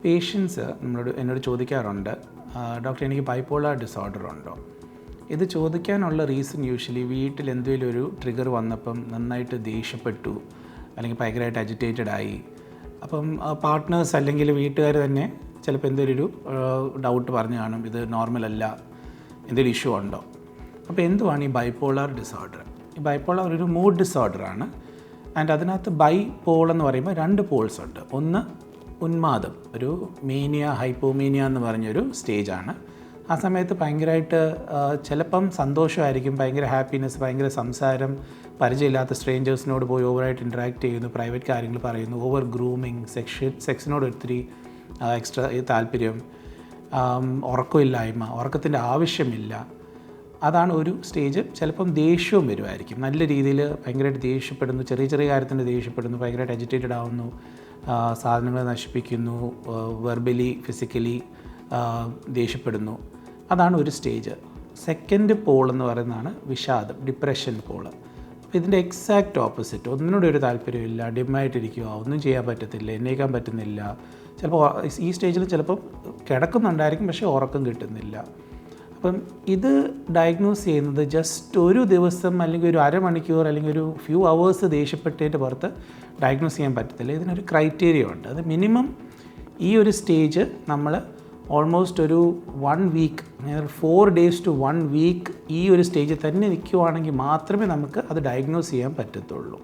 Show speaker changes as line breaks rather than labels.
Patients എന്നോട് ചോദിക്കാറുണ്ട്, doctor എനിക്ക് ബൈപോളാർ ഡിസോർഡർ ഉണ്ടോ? ഇത് ചോദിക്കാനുള്ള റീസൺ യൂഷ്വലി വീട്ടിൽ എന്തെങ്കിലും ഒരു ട്രിഗർ വന്നപ്പം നന്നായിട്ട് ദേഷ്യപ്പെട്ടു, അല്ലെങ്കിൽ ഭയങ്കരമായിട്ട് അജിറ്റേറ്റഡ് ആയി. അപ്പം പാർട്ട്നേഴ്സ് അല്ലെങ്കിൽ വീട്ടുകാർ തന്നെ ചിലപ്പോൾ എന്തെങ്കിലും ഒരു ഡൗട്ട് പറഞ്ഞു കാണും, ഇത് നോർമൽ അല്ല, എന്തെങ്കിലും ഇഷ്യൂ ഉണ്ടോ. അപ്പോൾ എന്തുവാണ് ഈ ബൈപോളാർ ഡിസോർഡർ? ഈ ബൈപോളാർ ഒരു മൂഡ് ഡിസോർഡറാണ്. ആൻഡ് അതിനകത്ത് ബൈപോൾ എന്ന് പറയുമ്പോൾ 2 പോൾസ് ഉണ്ട്. ഒന്ന് ഉന്മാദം, ഒരു മേനിയ, ഹൈപ്പോമേനിയ എന്ന് പറഞ്ഞൊരു സ്റ്റേജാണ്. ആ സമയത്ത് ഭയങ്കരമായിട്ട് ചിലപ്പം സന്തോഷമായിരിക്കും, ഭയങ്കര ഹാപ്പിനെസ്, ഭയങ്കര സംസാരം, പരിചയമില്ലാത്ത സ്ട്രേഞ്ചേഴ്സിനോട് പോയി ഓവറായിട്ട് ഇൻട്രാക്ട് ചെയ്യുന്നു, പ്രൈവറ്റ് കാര്യങ്ങൾ പറയുന്നു, ഓവർ ഗ്രൂമിങ്, സെക്സിനോട് ഒത്തിരി എക്സ്ട്രാ താല്പര്യം, ഉറക്കമില്ലായ്മ, ഉറക്കത്തിൻ്റെ ആവശ്യമില്ല. അതാണ് ഒരു സ്റ്റേജ്. ചിലപ്പം ദേഷ്യവും വരുമായിരിക്കും, നല്ല രീതിയിൽ ഭയങ്കരമായിട്ട് ദേഷ്യപ്പെടുന്നു, ചെറിയ ചെറിയ കാര്യത്തിന് ദേഷ്യപ്പെടുന്നു, ഭയങ്കരമായിട്ട് അജിറ്റേറ്റഡ് ആവുന്നു, സാധനങ്ങൾ നശിപ്പിക്കുന്നു, വെർബലി ഫിസിക്കലി ദേഷ്യപ്പെടുന്നു. അതാണ് ഒരു സ്റ്റേജ്. സെക്കൻഡ് പോൾ എന്ന് പറയുന്നതാണ് വിഷാദം, ഡിപ്രഷൻ പോള്. അപ്പോൾ ഇതിൻ്റെ എക്സാക്റ്റ് ഓപ്പോസിറ്റ്, ഒന്നിനോട് ഒരു താല്പര്യമില്ല, ഡിമ്മായിട്ടിരിക്കുക, ഒന്നും ചെയ്യാൻ പറ്റത്തില്ല, എണ്ണീക്കാൻ പറ്റുന്നില്ല. ചിലപ്പോൾ ഈ സ്റ്റേജിൽ ചിലപ്പം കിടക്കുന്നുണ്ടായിരിക്കും, പക്ഷേ ഉറക്കം കിട്ടുന്നില്ല. അപ്പം ഇത് ഡയഗ്നോസ് ചെയ്യുന്നത് ജസ്റ്റ് ഒരു ദിവസം അല്ലെങ്കിൽ ഒരു അരമണിക്കൂർ അല്ലെങ്കിൽ ഒരു ഫ്യൂ അവേഴ്സ് ദേഷ്യപ്പെട്ടതിൻ്റെ പുറത്ത് ഡയഗ്നോസ് ചെയ്യാൻ പറ്റത്തില്ല. ഇതിനൊരു ക്രൈറ്റീരിയ ഉണ്ട്. അത് മിനിമം ഈ ഒരു സ്റ്റേജ് നമ്മൾ ഓൾമോസ്റ്റ് ഒരു 1 വീക്ക്, 4 days to 1 week ഈ ഒരു സ്റ്റേജിൽ തന്നെ നിൽക്കുവാണെങ്കിൽ മാത്രമേ നമുക്ക് അത് ഡയഗ്നോസ് ചെയ്യാൻ പറ്റത്തുള്ളൂ.